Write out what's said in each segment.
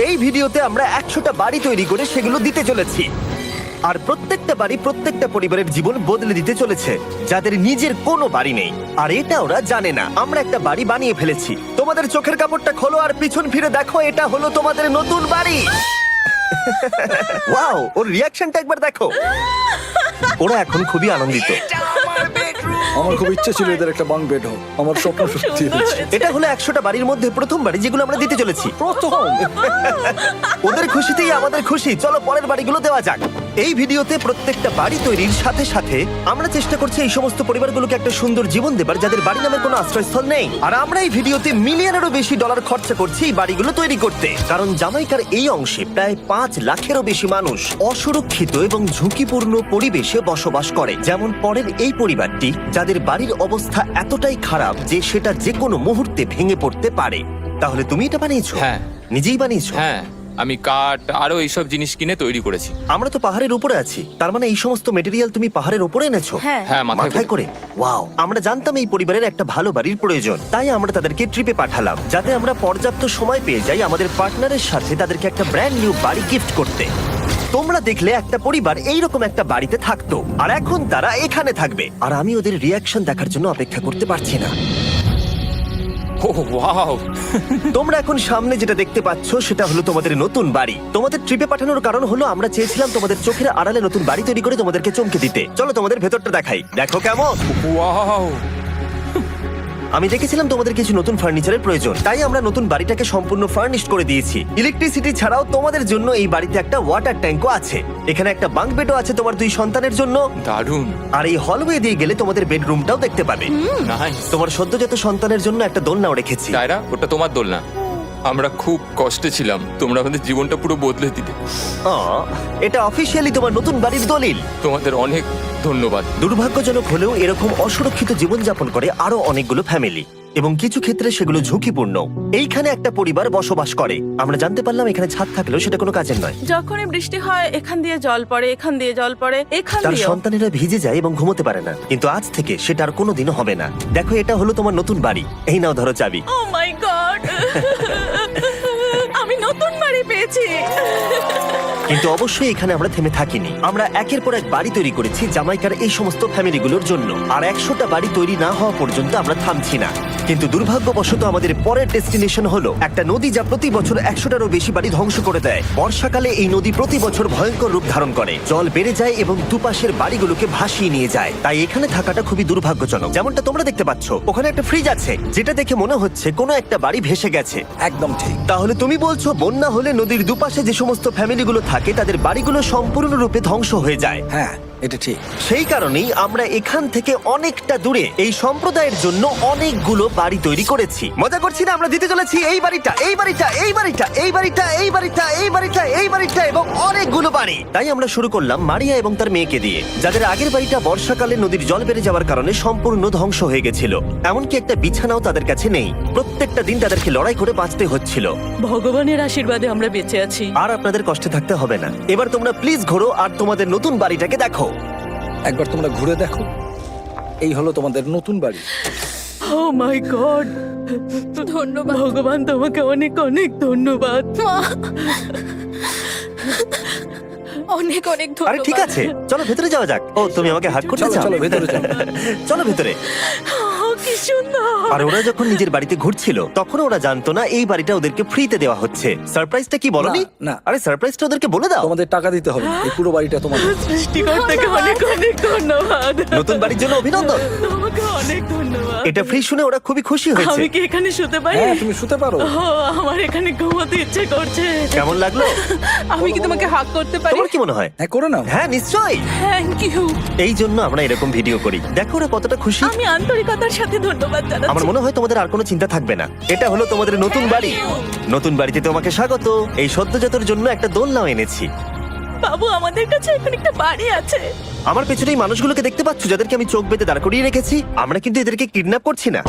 এই ভিডিওতে আমরা 100টা বাড়ি তৈরি করে সেগুলো দিতে চলেছি। আর প্রত্যেকটা বাড়ি প্রত্যেকটা পরিবারের জীবন বদলে দিতে চলেছে, যাদের নিজের কোনো বাড়ি নেই। আর এটা ওরা জানে না। আমরা একটা বাড়ি বানিয়ে ফেলেছি। তোমাদের চোখের কাপড়টা খোলো আর পিছন ফিরে দেখো, এটা হলো তোমাদের নতুন বাড়ি। ওয়াও, ওর রিয়াকশনটা একবার দেখো। ওরা এখন খুবই আনন্দিত। আমার খুব ইচ্ছে ছিল এদের একটা বাঙ্ক বেড হোক, আমার স্বপ্ন সত্যি হয়েছে। এটা হলো 100টা বাড়ির মধ্যে প্রথম বাড়ি যেগুলো আমরা দিতে চলেছি। প্রথম ওদের খুশিতেই আমাদের খুশি। চলো পরের বাড়িগুলো দেওয়া যাক। এই ভিডিওতে প্রত্যেকটা বাড়ি তৈরির সাথে সাথে আমরা চেষ্টা করছি এই সমস্ত পরিবারগুলোকে একটা সুন্দর জীবন দেবার যাদের বাড়ি নামের কোনো আশ্রয়স্থল নেই। আর আমরা এই ভিডিওতে মিলিয়নেরও বেশি ডলার খরচা করছি এই বাড়িগুলো তৈরি করতে, কারণ জামাইকার এই অংশে প্রায় 5 লাখেরও বেশি মানুষ অসুরক্ষিত এবং ঝুঁকিপূর্ণ পরিবেশে বসবাস করে। যেমন পরের এই পরিবারটি, যাদের বাড়ির অবস্থা এতটাই খারাপ যে সেটা যে কোনো মুহূর্তে ভেঙে পড়তে পারে। তাহলে তুমি এটা বানিয়েছো? হ্যাঁ। নিজেই বানিয়েছো? হ্যাঁ, আমি কাঠ আরো এইসব জিনিস কিনে তৈরি করেছি। আমরা তো পাহাড়ের উপরে আছি, তার মানে এই সমস্ত মেটেরিয়াল তুমি পাহাড়ের উপরে এনেছো? হ্যাঁ। হ্যাঁ, মাথায় করে। ওয়াও, আমরা জানতাম এই পরিবারের একটা ভালো বাড়ির প্রয়োজন, তাই আমরা তাদেরকে ট্রিপে পাঠালাম যাতে আমরা পর্যাপ্ত সময় পেয়ে যাই আমাদের পার্টনারের সাথে তাদেরকে একটা ব্র্যান্ড নিউ বাড়ি গিফট করতে। তোমরা দেখলে একটা পরিবার এইরকম একটা বাড়িতে থাকতো, আর এখন তারা এখানে থাকবে। আর আমি ওদের রিয়াকশন দেখার জন্য অপেক্ষা করতে পারছি না। ও ওয়াও, তোমরা এখন সামনে যেটা দেখতে পাচ্ছ সেটা হলো তোমাদের নতুন বাড়ি। তোমাদের ট্রিপে পাঠানোর কারণ হলো আমরা চেয়েছিলাম তোমাদের চোখের আড়ালে নতুন বাড়ি তৈরি করে তোমাদেরকে চমকে দিতে। চলো তোমাদের ভেতরটা দেখাই, দেখো কেমন। ওয়াও। আমি দেখেছিলাম তোমাদের কিছু নতুন ফার্নিচারের প্রয়োজন, তাই আমরা নতুন বাড়িটাকে সম্পূর্ণ ফার্নিশড করে দিয়েছি। ইলেকট্রিসিটি ছাড়াও তোমাদের জন্য এই বাড়িতে একটা ওয়াটার ট্যাঙ্কও আছে। এখানে একটা বাঙ্ক বেডও আছে তোমার 2 সন্তানের জন্য। দারুণ। আর এই হলওয়ে দিয়ে গেলে তোমাদের বেডরুমটাও দেখতে পাবে। নাইস। তোমার সদ্যজাত সন্তানের জন্য একটা দোলনাও রেখেছি। টায়রা, ওটা তোমার দোলনা। আমরা খুব কষ্টে ছিলাম, তোমরা আমাদের জীবনটা পুরো বদলে দিলে। এটা অফিসিয়ালি তোমার নতুন বাড়ির দলিল। তোমাদের অনেক ধন্যবাদ। দুর্ভাগ্যজনক হলেও এরকম অসুরক্ষিত জীবনযাপন করে আরো অনেকগুলো ফ্যামিলি, এবং কিছু ক্ষেত্রে সেগুলো ঝুঁকিপূর্ণ। এইখানে একটা পরিবার বসবাস করে। আমরা জানতে পারলাম এখানে ছাদ থাকলেও সেটা কোনো কাজের নয়। যখনই বৃষ্টি হয় এখান দিয়ে জল পড়ে, এখান দিয়ে জল পড়ে, এখান তার দিয়ে। সন্তানেরা ভিজে যায় এবং ঘুমোতে পারে না, কিন্তু আজ থেকে সেটা আর কোনোদিনও হবে না। দেখো, এটা হলো তোমার নতুন বাড়ি। এই নাও, ধরো চাবি। ও মাই গড, আমি নতুন বাড়ি পেয়েছি। কিন্তু অবশ্যই এখানে আমরা থেমে থাকিনি। আমরা একের পর এক বাড়ি তৈরি করেছি জামাইকার এই সমস্ত ফ্যামিলিগুলোর জন্য। আর 100টা বাড়ি তৈরি না হওয়া পর্যন্ত আমরা থামছি না। কিন্তু দুর্ভাগ্যবশত আমাদের পরের ডেস্টিনেশন হলো একটা নদী, যা প্রতি বছর 100টারও বেশি বাড়ি ধ্বংস করে দেয়। বর্ষাকালে এই নদী প্রতি বছর ভয়ঙ্কর রূপ ধারণ করে, জল বেড়ে যায় এবং দুপাশের বাড়িগুলোকে ভাসিয়ে নিয়ে যায়। তাই এখানে থাকাটা খুবই দুর্ভাগ্যজনক। যেমনটা তোমরা দেখতে পাচ্ছ, ওখানে একটা ফ্রিজ আছে যেটা দেখে মনে হচ্ছে কোনো একটা বাড়ি ভেসে গেছে। একদম ঠিক। তাহলে তুমি বলছো বন্যা হলে নদীর দুপাশে যে সমস্ত ফ্যামিলিগুলো থাকে তাদের বাড়িগুলো সম্পূর্ণরূপে ধ্বংস হয়ে যায়। হ্যাঁ, এটা ঠিক। সেই কারণেই আমরা এখান থেকে অনেকটা দূরে এই সম্প্রদায়ের জন্য অনেকগুলো বাড়ি তৈরি করেছি। মজা করছি না? আমরা দিতে চলেছি এই বাড়িটা, এই বাড়িটা, এই বাড়িটা, এই বাড়িটা, এই বাড়িটা, এই বাড়িটা, এই বাড়িটা এবং অনেকগুলো বাড়ি। তাই আমরা শুরু করলাম মারিয়া এবং তার মেয়েকে দিয়ে, যাদের আগের বাড়িটা বর্ষাকালে নদীর জল বেড়ে যাওয়ার কারণে সম্পূর্ণ ধ্বংস হয়ে গেছিল। এমনকি একটা বিছানাও তাদের কাছে নেই। প্রত্যেকটা দিন তাদেরকে লড়াই করে বাঁচতে হচ্ছিল। ভগবানের আশীর্বাদে আমরা বেঁচে আছি। আর আপনাদের কষ্টে থাকতে হবে না। এবার তোমরা প্লিজ ঘোরো আর তোমাদের নতুন বাড়িটাকে দেখো। একবার তোমরা ঘুরে দেখো, এই হলো তোমাদের নতুন বাড়ি। ও মাই গড, ধন্যবাদ ভগবান, তোমাকে অনেক অনেক ধন্যবাদ। অনেক অনেক আরে ঠিক আছে, চলো ভেতরে যাওয়া যাক। ও, তুমি আমাকে হাত করতে চলো চাও? চলো ভেতরে চলো। চলো ভেতরে। কি সুন্দর। আর ওরা যখন নিজের বাড়িতে ঘুরছিল তখন ওরা জানতো না এই বাড়িটা ওদেরকে ফ্রিতে দেওয়া হচ্ছে। সারপ্রাইজটা কি বলনি? না, না। আরে সারপ্রাইজটা ওদেরকে বলে দাও। তোমাদের টাকা দিতে হবে, এই পুরো বাড়িটা তোমাদের। সৃষ্টিকর্তাকে অনেক অনেক ধন্যবাদ। নতুন বাড়ির জন্য অভিনন্দন। তোমাকে অনেক ধন্যবাদ। এটা ফ্রি শুনে ওরা খুবই খুশি হয়েছে। আমি কি এখানে শুতে পারি? হ্যাঁ, তুমি শুতে পারো। ও, আমার এখানে ঘুমোতে ইচ্ছে করছে। কেমন লাগলো? আমি কি তোমাকে হাগ করতে পারি? তোমার কি মনে হয়? হ্যাঁ, করে নাও। হ্যাঁ, নিশ্চয়ই। Thank you. এই জন্য আমরা এরকম ভিডিও করি। দেখো ওরা কতটা খুশি। আমি আন্তরিকতার সাথে ধন্যবাদ জানাচ্ছি। আমার মনে হয় তোমাদের আর কোনো চিন্তা থাকবে না। এটা হলো তোমাদের নতুন বাড়ি। নতুন বাড়িতে তোমাকে স্বাগত। এই সদ্যজাতর জন্য একটা দোলনাও এনেছি। বাবু, আমাদের কাছে এখন একটা বাড়ি আছে। আমার পেছনে এই মানুষগুলোকে দেখতে পাচ্ছ, যাদেরকে আমি চোখ বেঁধে দাঁড় করিয়ে রেখেছি? আমরা কিন্তু এদেরকে কিডন্যাপ করছি না।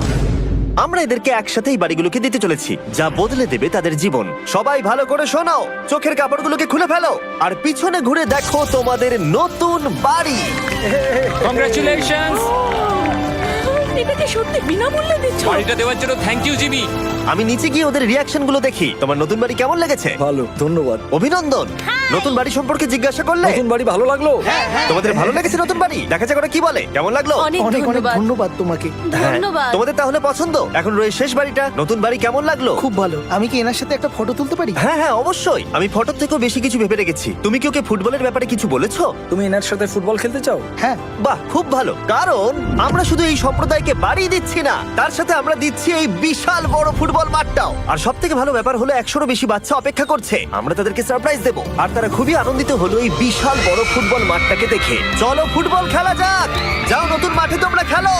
আমরা এদেরকে একসাথে এই বাড়িগুলোকে দিতে চলেছি, যা বদলে দেবে তাদের জীবন। সবাই ভালো করে শোনাও, চোখের কাপড়গুলোকে খুলে ফেলো আর পিছনে ঘুরে দেখো তোমাদের নতুন বাড়ি। কংগ্রাচুলেশনস। এটাকে সত্যি বিনামূল্যে দিচ্ছ? বাড়িটা দেওয়ার জন্য থ্যাংক ইউ জিমি। আমি নিচে গিয়ে ওদের রিয়াকশন গুলো দেখি। তোমার নতুন বাড়ি কেমন লেগেছে? ভালো, ধন্যবাদ। অভিনন্দন। নতুন বাড়ি সম্পর্কে জিজ্ঞাসা করলে? নতুন বাড়ি ভালো লাগলো? তোমাদের ভালো লেগেছে নতুন বাড়ি? দেখা যাক ওরা কি বলে। কেমন লাগলো? অনেক অনেক অনেক ধন্যবাদ। ধন্যবাদ তোমাকে। হ্যাঁ, ধন্যবাদ। তোমাদের তাহলে পছন্দ? এখন রয়েছে শেষ বাড়িটা। নতুন বাড়ি কেমন লাগলো? খুব ভালো। আমি কি এনার সাথে একটা ফটো তুলতে পারি? হ্যাঁ হ্যাঁ অবশ্যই। আমি ফটোর থেকেও বেশি কিছু ভেবে রেখেছি। তুমি কি ওকে ফুটবলের ব্যাপারে কিছু বলেছো? তুমি এনার সাথে ফুটবল খেলতে চাও? হ্যাঁ। বাহ, খুব ভালো। কারণ আমরা শুধু এই সম্প্রদায়কে বাড়ি দিচ্ছি না, তার সাথে আমরা দিচ্ছি এই বিশাল বড় ফুটবল মাঠটাও। আর সব থেকে ভালো ব্যাপার হলো 100-রও বেশি বাচ্চা অপেক্ষা করছে। আমরা তাদেরকে সারপ্রাইজ দেবো। আর তারা খুবই আনন্দিত হলো এই বিশাল বড় ফুটবল মাঠটাকে দেখে। চলো ফুটবল খেলা যাক। যাও নতুন মাঠে তোমরা খেলো,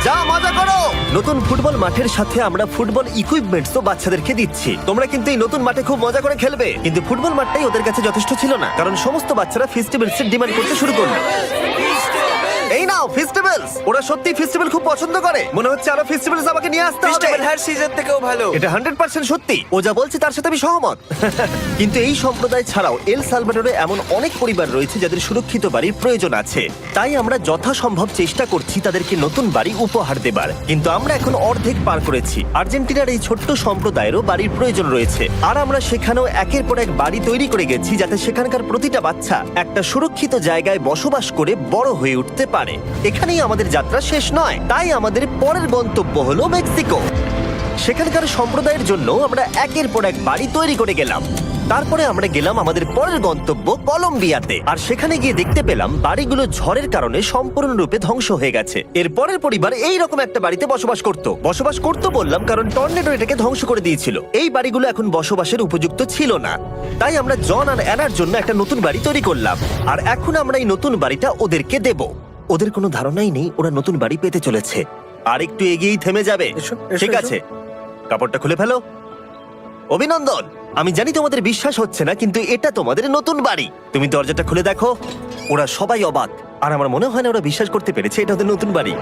যাও মজা করো। নতুন ফুটবল মাঠের সাথে আমরা ফুটবল ইকুইপমেন্টসও বাচ্চাদেরকে দিচ্ছি। তোমরা কিন্তু এই নতুন মাঠে খুব মজা করে খেলবে। কিন্তু ফুটবল মাঠটাই ওদের কাছে যথেষ্ট ছিল না, কারণ সমস্ত বাচ্চারা ফেস্টিভ্যালস এর ডিমান্ড করতে শুরু করলো। এই নাও ফেস্টিভ্যালস। ওরা সত্যি ফেস্টিভ্যাল খুব পছন্দ করে। মনে হচ্ছে আরো ফেস্টিভ্যালস আমাকে নিয়ে আসতে হবে। হ্যার সিজন থেকেও ভালো। এটা 100% সত্যি। ও যা বলছে তার সাথে আমি সহমত। কিন্তু এই সম্প্রদায় ছাড়াও এল সালভাডোরে এমন অনেক পরিবার রয়েছে যাদের সুরক্ষিত বাড়ির প্রয়োজন আছে। তাই আমরা যথাসম্ভব চেষ্টা করছি তাদেরকে নতুন বাড়ি উপহার দেবার। কিন্তু আমরা এখন অর্ধেক পার করেছি। আর্জেন্টিনার এই ছোট্ট সম্প্রদায়েরও বাড়ির প্রয়োজন রয়েছে। আর আমরা সেখানেও একের পর এক বাড়ি তৈরি করে গেছি, যাতে সেখানকার প্রতিটা বাচ্চা একটা সুরক্ষিত জায়গায় বসবাস করে বড় হয়ে উঠতে পারে। এখানেই আমাদের যাত্রা শেষ নয়। তাই আমাদের পরের গন্তব্য হলো মেক্সিকো। সেখানকার সম্প্রদায়ের জন্য আমরা একের পর এক বাড়ি তৈরি করে গেলাম। তারপরে আমরা গেলাম আমাদের পরের গন্তব্য কলম্বিয়াতে। আর সেখানে গিয়ে দেখতে পেলাম বাড়িগুলো ঝড়ের কারণে সম্পূর্ণরূপে ধ্বংস হয়ে গেছে। এর পরের পরিবার এই রকম একটা বাড়িতে বসবাস করত বললাম কারণ টর্নেডো এটাকে ধ্বংস করে দিয়েছিল। এই বাড়িগুলো এখন বসবাসের উপযুক্ত ছিল না। তাই আমরা জন আর অ্যানার জন্য একটা নতুন বাড়ি তৈরি করলাম। আর এখন আমরা এই নতুন বাড়িটা ওদেরকে দেব। ওদের কোনো ধারণাই নেই ওরা নতুন বাড়ি পেতে চলেছে। আর একটু এগিয়েই থেমে যাবে। এসো, এসো, ঠিক এসো। আছে, কাপড়টা খুলে ফেলো। অভিনন্দন। আমি জানি তোমাদের বিশ্বাস হচ্ছে না, কিন্তু এটা তোমাদের নতুন বাড়ি। তুমি দরজাটা খুলে দেখো। ওরা সবাই অবাক। আর আমার মনে হয় না ওরা বিশ্বাস করতে পেরেছে এটা ওদের নতুন বাড়ি।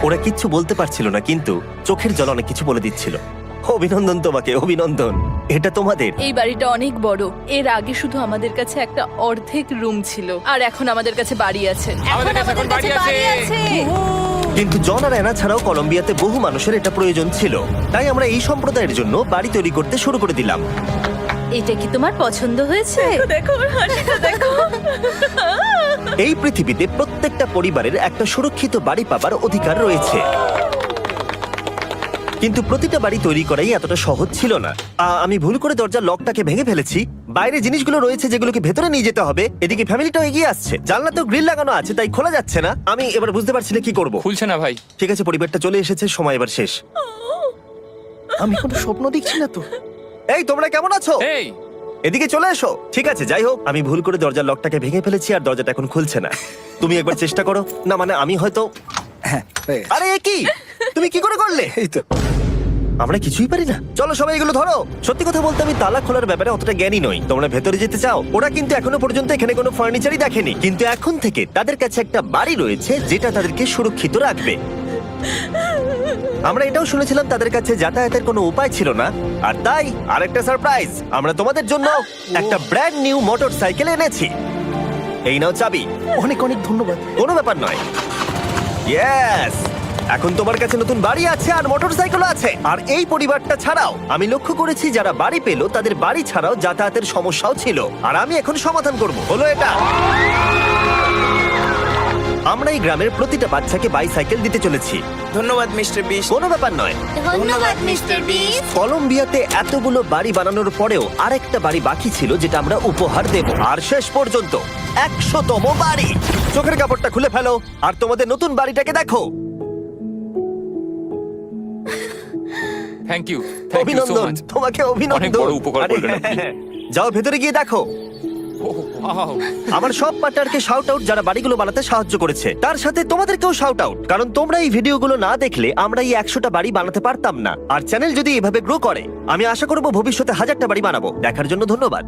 ওরা কিচ্ছু বলতে পারছিল না, কিন্তু চোখের জল অনেক কিছু বলে দিচ্ছিল। অভিনন্দন তোমাকে, অভিনন্দন। এটা তোমাদের। এই বাড়িটা অনেক বড়। এর আগে শুধু আমাদের কাছে একটা অর্ধেক রুম ছিল, আর এখন আমাদের কাছে বাড়ি আছে। আমাদের কাছে এখন বাড়ি আছে। কিন্তু জন আর অ্যানা ছাড়াও কলম্বিয়াতে বহু মানুষের এটা প্রয়োজন ছিল। তাই আমরা এই সম্প্রদায়ের জন্য বাড়ি তৈরি করতে শুরু করে দিলাম। এটা কি তোমার পছন্দ হয়েছে? দেখো ওর হাসিটা দেখো। এই পৃথিবীতে প্রত্যেকটা পরিবারের একটা সুরক্ষিত বাড়ি পাবার অধিকার রয়েছে। কিন্তু প্রতিটা বাড়ি তৈরি করাই এতটা সহজ ছিল না। আমি ভুল করে দরজার লকটাকে ভেঙে ফেলেছি। বাইরে জিনিসগুলো রয়েছে যেগুলোকে ভেতরে নিয়ে যেতে হবে। এদিকে ফ্যামিলিটাও এগিয়ে আসছে। জানলাতেও গ্রিল লাগানো আছে, তাই খোলা যাচ্ছে না। আমি এবার বুঝতে পারছি না কি করব। খুলছে না ভাই। ঠিক আছে, পরিবারটা চলে এসেছে, সময় এবার শেষ। আমি কোনো স্বপ্ন দেখছি না তো। এই তোমরা কেমন আছো? এই এদিকে চলে এসো। ঠিক আছে, যাই হোক, আমি ভুল করে দরজার লকটাকে ভেঙে ফেলেছি আর দরজাটা এখন খুলছে না। তুমি একবার চেষ্টা করো না। মানে আমি হয়তো। হ্যাঁ, হয়ে গেছে। আরে এ কি? তুমি কি করে করলে? এই তো। আমরা কিছুই পারি না। চলো সবাই এগুলো ধরো। সত্যি কথা বলতে আমি তালা খোলার ব্যাপারে অতটা জ্ঞানী নই। তোমরা ভেতরে যেতে চাও? ওরা কিন্তু এখনো পর্যন্ত এখানে কোনো ফার্নিচারই দেখেনি। কিন্তু এখন থেকে তাদের কাছে একটা বাড়ি রয়েছে যেটা তাদেরকে সুরক্ষিত রাখবে। আমরা এটাও শুনেছিলাম তাদের কাছে যাতায়াতের কোনো উপায় ছিল না। আর তাই আরেকটা সারপ্রাইজ, আমরা তোমাদের জন্য একটা ব্র্যান্ড নিউ মোটরসাইকেল এনেছি। এই নাও চাবি। অনেক অনেক ধন্যবাদ। কোনো ব্যাপার নয়। ইয়েস, এখন তোমার কাছে নতুন বাড়ি আছে আর মোটরসাইকেল আছে। আর এই পরিবারটা ছাড়াও আমি লক্ষ্য করেছি যারা বাড়ি পেল তাদের বাড়ি ছাড়াও যাতায়াতের সমস্যাও ছিল। আর আমি এখন সমাধান করব। হলো এটা। আমরা এই গ্রামের প্রতিটা বাচ্চাকে বাইসাইকেল দিতে চলেছি। ধন্যবাদ মিস্টার বিস্ট। কোনো ব্যাপার নয়। ধন্যবাদ মিস্টার বিস্ট। কলম্বিয়াতে এতগুলো বাড়ি বানানোর পরেও আরেকটা বাড়ি বাকি ছিল যেটা আমরা উপহার দেব। আর শেষ পর্যন্ত 100তম বাড়ি। চোখের কাপড়টা খুলে ফেলো আর তোমাদের নতুন বাড়িটাকে দেখো। Thank you, thank you so অভিনন্দন, মাচ। তোমাকে অনেক অভিনন্দন। বড় উপকার আরে, করলেন আপনি। যাও ভেতরে গিয়ে দেখো। আমার সব পার্টনারকে শাউট আউট যারা বাড়িগুলো বানাতে সাহায্য করেছে। তার সাথে তোমাদেরকেও শাউট আউট, কারণ তোমরা এই ভিডিওগুলো না দেখলে আমরা এই 100টা বাড়ি বানাতে পারতাম না। আর চ্যানেল যদি এভাবে গ্রো করে, আমি আশা করব ভবিষ্যতে 1000টা বাড়ি বানাবো। দেখার জন্য ধন্যবাদ।